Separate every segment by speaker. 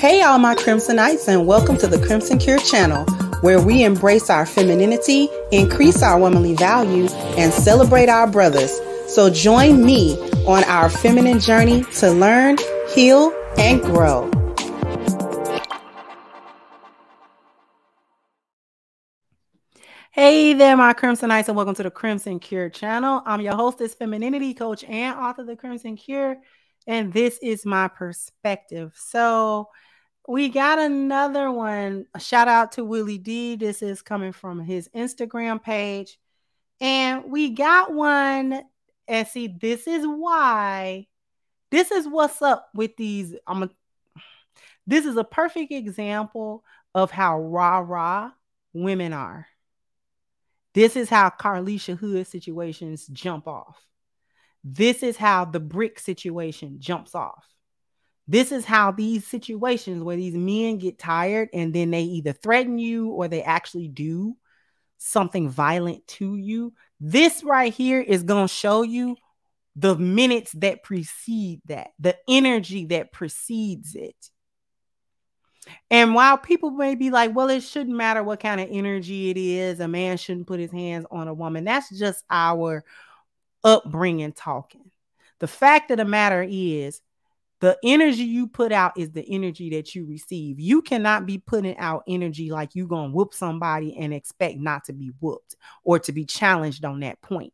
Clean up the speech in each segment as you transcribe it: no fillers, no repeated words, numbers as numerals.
Speaker 1: Hey all my Crimsonites, and welcome to the Crimson Cure channel, where we embrace our femininity, increase our womanly values, and celebrate our brothers. So join me on our feminine journey to learn, heal, and grow. Hey there, my Crimsonites, and welcome to the Crimson Cure channel. I'm your hostess, femininity coach, and author of the Crimson Cure, and this is my perspective. So we got another one. A shout out to Willie D. This is coming from his Instagram page. And we got one. And see, this is why. This is what's up with these. This is a perfect example of how rah-rah women are. This is how Carlisha Hood situations jump off. This is how the brick situation jumps off. This is how these situations where these men get tired and then they either threaten you or they actually do something violent to you. This right here is going to show you the minutes that precede that, the energy that precedes it. And while people may be like, well, it shouldn't matter what kind of energy it is, a man shouldn't put his hands on a woman. That's just our upbringing talking. The fact of the matter is, the energy you put out is the energy that you receive. You cannot be putting out energy like you're going to whoop somebody and expect not to be whooped or to be challenged on that point.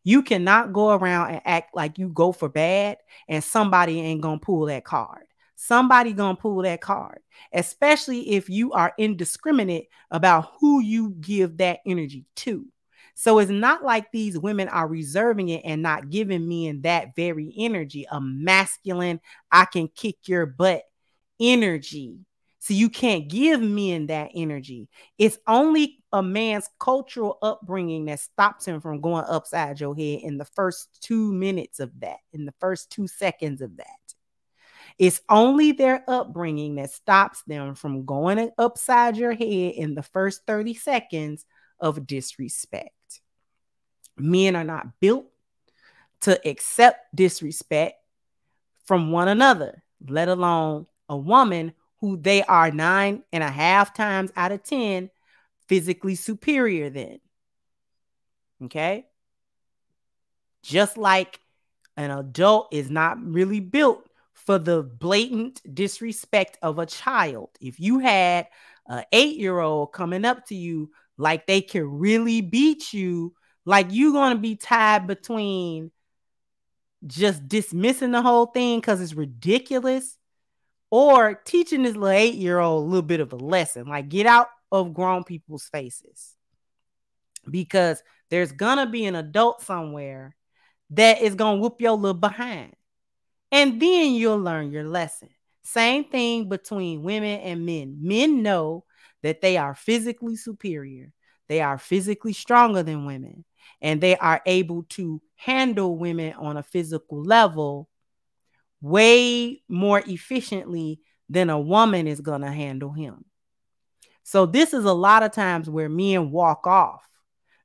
Speaker 1: You cannot go around and act like you go for bad and somebody ain't going to pull that card. Somebody going to pull that card, especially if you are indiscriminate about who you give that energy to. So it's not like these women are reserving it and not giving men that very energy, a masculine, I can kick your butt energy. So you can't give men that energy. It's only a man's cultural upbringing that stops him from going upside your head in the first 2 minutes of that, in the first 2 seconds of that. It's only their upbringing that stops them from going upside your head in the first 30 seconds of disrespect. Men are not built to accept disrespect from one another, let alone a woman who they are 9.5 times out of 10 physically superior than. Okay? Just like an adult is not really built for the blatant disrespect of a child. If you had an 8-year-old coming up to you like they can really beat you, like you're going to be tied between just dismissing the whole thing because it's ridiculous or teaching this little 8-year-old a little bit of a lesson. Like, get out of grown people's faces, because there's going to be an adult somewhere that is going to whoop your little behind. And then you'll learn your lesson. Same thing between women and men. Men know that they are physically superior. They are physically stronger than women. And they are able to handle women on a physical level way more efficiently than a woman is going to handle him. So this is a lot of times where men walk off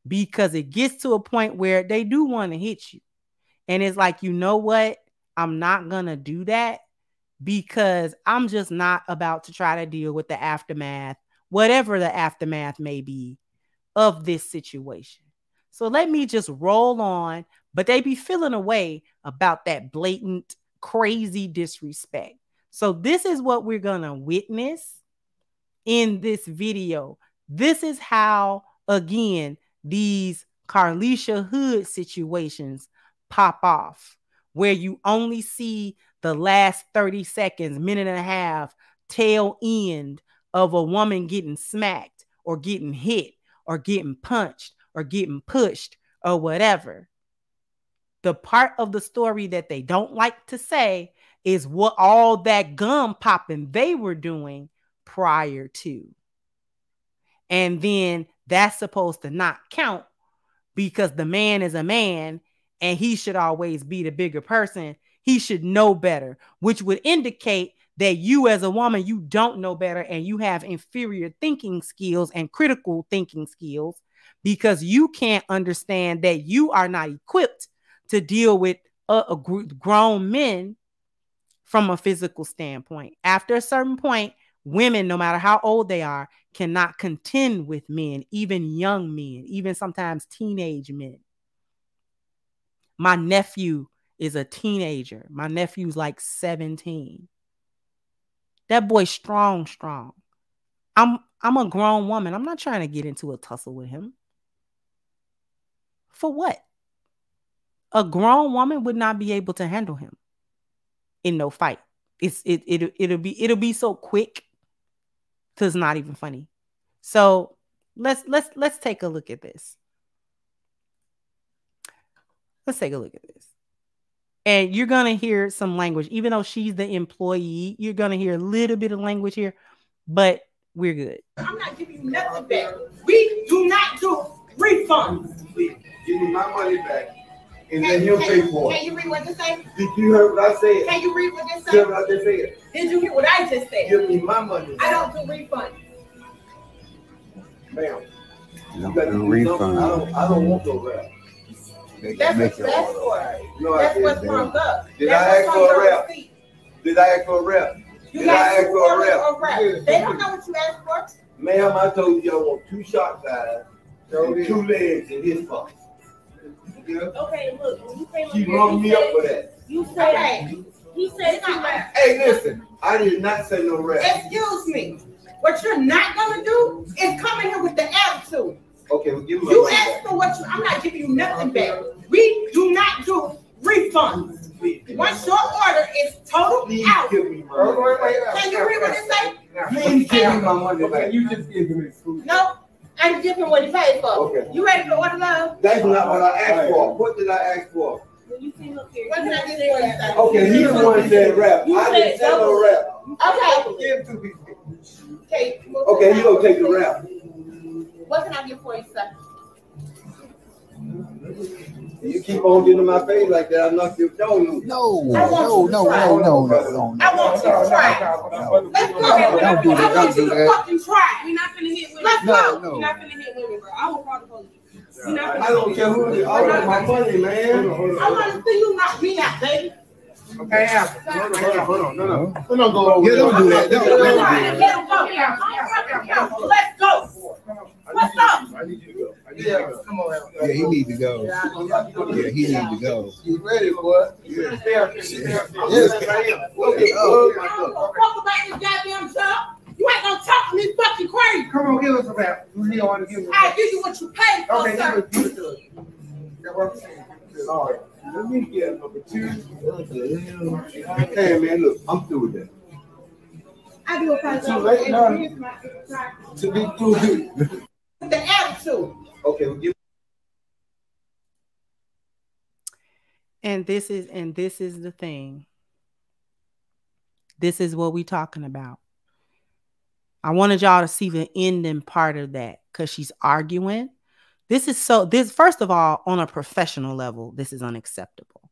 Speaker 1: because it gets to a point where they do want to hit you. And it's like, you know what? I'm not going to do that because I'm just not about to try to deal with the aftermath, whatever the aftermath may be of this situation. So let me just roll on, but they be feeling a way about that blatant, crazy disrespect. So this is what we're going to witness in this video. This is how, again, these Carlisha Hood situations pop off, where you only see the last 30 seconds, minute and a half, tail end of a woman getting smacked or getting hit or getting punched or getting pushed or whatever. The part of the story that they don't like to say is what all that gum popping they were doing prior to. And then that's supposed to not count because the man is a man and he should always be the bigger person. He should know better, which would indicate that you as a woman, you don't know better and you have inferior thinking skills and critical thinking skills because you can't understand that you are not equipped to deal with grown men from a physical standpoint. After a certain point, women, no matter how old they are, cannot contend with men, even young men, even sometimes teenage men. My nephew is a teenager. My nephew's like 17. That boy's strong. I'm a grown woman. I'm not trying to get into a tussle with him. For what? A grown woman would not be able to handle him in no fight. It'll be so quick. It's not even funny. So let's take a look at this. Let's take a look at this. And you're going to hear some language. Even though she's the employee, you're going to hear a little bit of language here, but we're good.
Speaker 2: I'm not giving you nothing back. We do not do refunds.
Speaker 3: Please, give me my money back. And then he'll pay for it.
Speaker 2: Can you read what this says?
Speaker 3: Did you hear what I said?
Speaker 2: Can you read what this says?
Speaker 3: Hear what I just said?
Speaker 2: Did you hear what I just said?
Speaker 3: Give me my money back.
Speaker 2: I don't do refunds.
Speaker 3: Ma'am.
Speaker 4: You don't do refund.
Speaker 3: I don't want no rap.
Speaker 2: That's what you asked for.
Speaker 3: No,
Speaker 2: that's what's wrong up.
Speaker 3: Did I ask for a rap? Did I ask for a rap? Did I ask for a rap?
Speaker 2: They don't know what you asked for.
Speaker 3: Ma'am, I told you I want 2 shot guys and 2 legs in his box.
Speaker 2: Okay, look. When you came
Speaker 3: she rung me up for that.
Speaker 2: You said, okay. He said it's not rap.
Speaker 3: Hey, listen. I did not say no rap.
Speaker 2: Excuse me. What you're not gonna do is come in here with the attitude.
Speaker 3: Okay, well, give me
Speaker 2: you asked for what you. I'm not giving you nothing back. We do not do refunds. Once your order is total out.
Speaker 3: Give me my money.
Speaker 2: Can you read what it say?
Speaker 3: Please give me my money back.
Speaker 5: You just give me food.
Speaker 2: No, I'm giving what he paid for.
Speaker 3: Okay.
Speaker 2: You ready to order love?
Speaker 3: That's not what I asked for. What did I ask for?
Speaker 2: What can I get for you?
Speaker 3: Okay, he's the one that said rap. I didn't say no rap.
Speaker 2: Okay.
Speaker 3: Give to me.
Speaker 2: Okay,
Speaker 3: you don't take the rap.
Speaker 2: What can I get for you, sir?
Speaker 3: You keep on getting in my face like that, I'll knock your dome.
Speaker 4: No.
Speaker 2: I want you to try. Let's go.
Speaker 4: Don't do that. Don't do that.
Speaker 2: Fucking try.
Speaker 6: We're not finna hit women.
Speaker 2: Let's
Speaker 4: No,
Speaker 2: go.
Speaker 4: no.
Speaker 6: We're not finna hit women, bro. I will call the police.
Speaker 3: I don't care who it is. I want my money, man.
Speaker 2: I want to see you knock me out, baby.
Speaker 5: Okay, hold on. No. Don't go over
Speaker 4: Yeah, don't do that. Don't do that.
Speaker 2: Let's go. What's up?
Speaker 5: I need you to go. Come on, Al.
Speaker 4: Yeah, he need to go. Yeah, he need to go.
Speaker 3: You ready, boy?
Speaker 5: Yeah.
Speaker 3: Okay,
Speaker 2: Talk about this goddamn job. You ain't gonna talk to me fucking crazy.
Speaker 5: Come on, give us a rap. You don't want to give us.
Speaker 2: I'll give you what you paid for,
Speaker 5: Okay,
Speaker 2: sir.
Speaker 5: give it to us. That's what I'm saying. All right.
Speaker 3: let me get number 2. Hey, man, look, I'm through with that.
Speaker 2: I do apologize.
Speaker 3: Too late now. To be through.
Speaker 2: The attitude.
Speaker 3: Okay, well, give.
Speaker 1: And this is the thing. This is what we talking about. I wanted y'all to see the ending part of that because she's arguing. This first of all, on a professional level, this is unacceptable.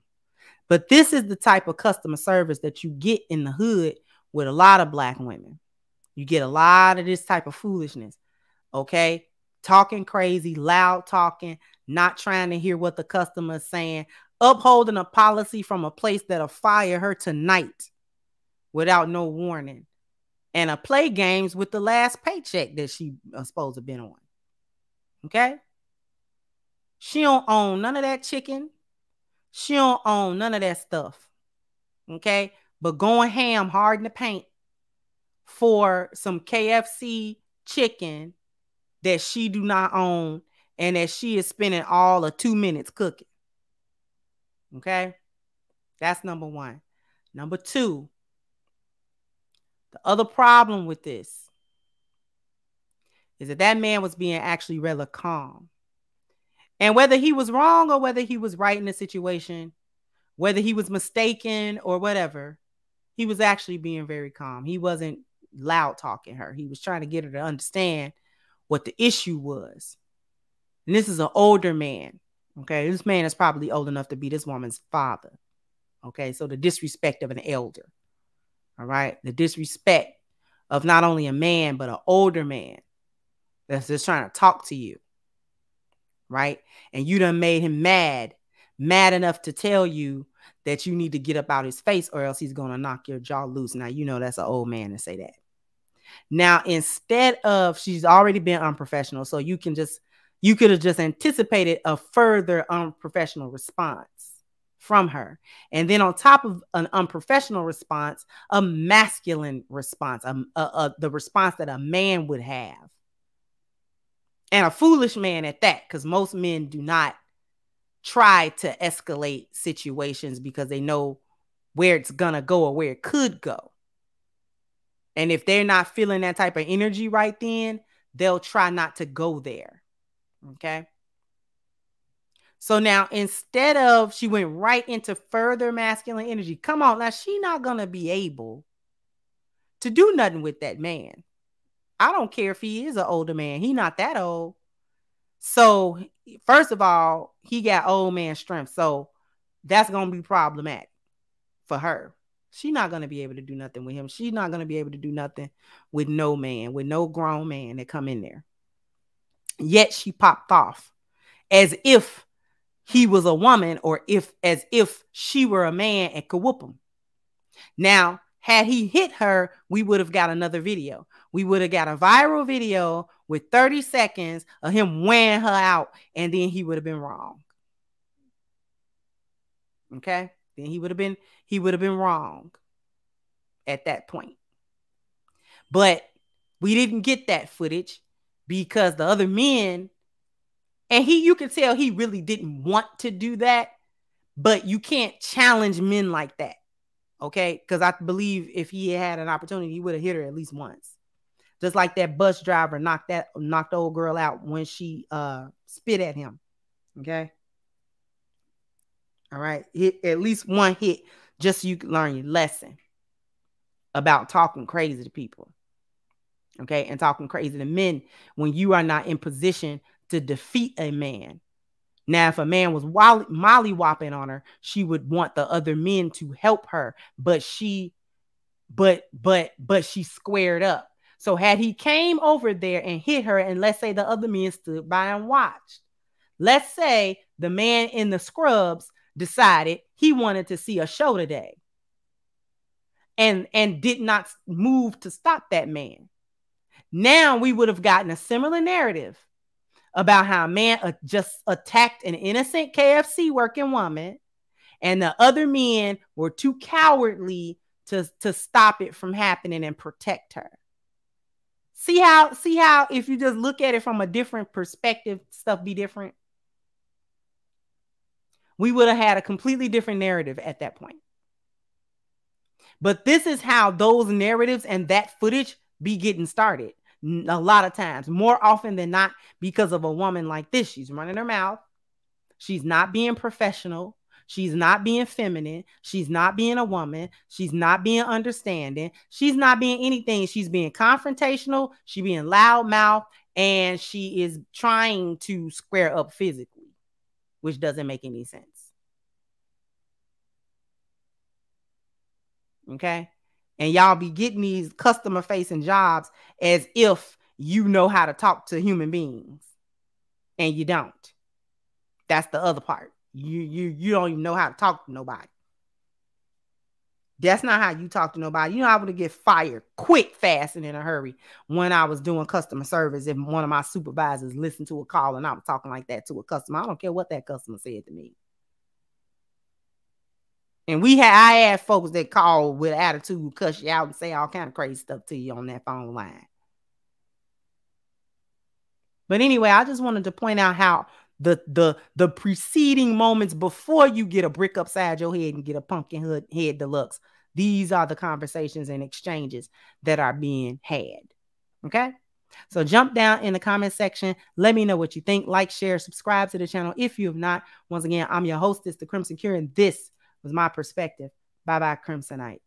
Speaker 1: But this is the type of customer service that you get in the hood with a lot of Black women. You get a lot of this type of foolishness. Okay? Talking crazy, loud talking, not trying to hear what the customer is saying, upholding a policy from a place that'll fire her tonight without no warning, and play games with the last paycheck that she supposed to have been on. Okay? She don't own none of that chicken. She don't own none of that stuff. Okay? But going ham hard in the paint for some KFC chicken that she do not own and that she is spending all of 2 minutes cooking. Okay? That's number 1. Number 2, the other problem with this is that man was being actually rather calm. And whether he was wrong or whether he was right in the situation, whether he was mistaken or whatever, he was actually being very calm. He wasn't loud talking her. He was trying to get her to understand what the issue was. And this is an older man. Okay, this man is probably old enough to be this woman's father. Okay, so the disrespect of an elder. All right, the disrespect of not only a man, but an older man that's just trying to talk to you. Right? And you done made him mad enough to tell you that you need to get up out his face or else he's going to knock your jaw loose. Now, you know, that's an old man to say that. Now, instead of, she's already been unprofessional. So you could have just anticipated a further unprofessional response from her. And then on top of an unprofessional response, a masculine response, the response that a man would have. And a foolish man at that, because most men do not try to escalate situations because they know where it's going to go or where it could go. And if they're not feeling that type of energy right then, they'll try not to go there. Okay. So now instead of, she went right into further masculine energy. Come on. Now she's not going to be able to do nothing with that man. I don't care if he is an older man. He not that old. So first of all, he got old man strength. So that's going to be problematic for her. She's not going to be able to do nothing with him. She's not going to be able to do nothing with no man, with no grown man that come in there. Yet she popped off as if he was a woman or as if she were a man and could whoop him. Now, had he hit her, we would have got another video. We would have got a viral video with 30 seconds of him wearing her out, and then he would have been wrong. Okay? Then he would have been wrong at that point. But we didn't get that footage because the other men, and you could tell he really didn't want to do that, but you can't challenge men like that. Okay? Because I believe if he had an opportunity, he would have hit her at least once. Just like that bus driver knocked the old girl out when she spit at him. Okay? All right? Hit at least one hit just so you can learn your lesson about talking crazy to people. Okay? And talking crazy to men when you are not in position to defeat a man. Now, if a man was mollywopping on her, she would want the other men to help her, but she squared up. So had he came over there and hit her, and let's say the other men stood by and watched. Let's say the man in the scrubs decided he wanted to see a show today and did not move to stop that man. Now we would have gotten a similar narrative about how a man just attacked an innocent KFC working woman, and the other men were too cowardly to stop it from happening and protect her. See how if you just look at it from a different perspective, stuff be different. We would have had a completely different narrative at that point. But this is how those narratives and that footage be getting started. A lot of times, more often than not, because of a woman like this. She's running her mouth. She's not being professional. She's not being feminine. She's not being a woman. She's not being understanding. She's not being anything. She's being confrontational. She's being loudmouth, and she is trying to square up physically, which doesn't make any sense. Okay? And y'all be getting these customer-facing jobs as if you know how to talk to human beings, and you don't. That's the other part. You don't even know how to talk to nobody. That's not how you talk to nobody. You know, I would get fired quick, fast, and in a hurry when I was doing customer service. If one of my supervisors listened to a call and I was talking like that to a customer, I don't care what that customer said to me. And I had folks that call with attitude, cuss you out, and say all kind of crazy stuff to you on that phone line. But anyway, I just wanted to point out how the preceding moments before you get a brick upside your head and get a pumpkin head deluxe, these are the conversations and exchanges that are being had. Okay? So jump down in the comment section. Let me know what you think. Like, share, subscribe to the channel if you have not. Once again, I'm your hostess, The Crimson Cure, and this was my perspective. Bye-bye, Crimsonites.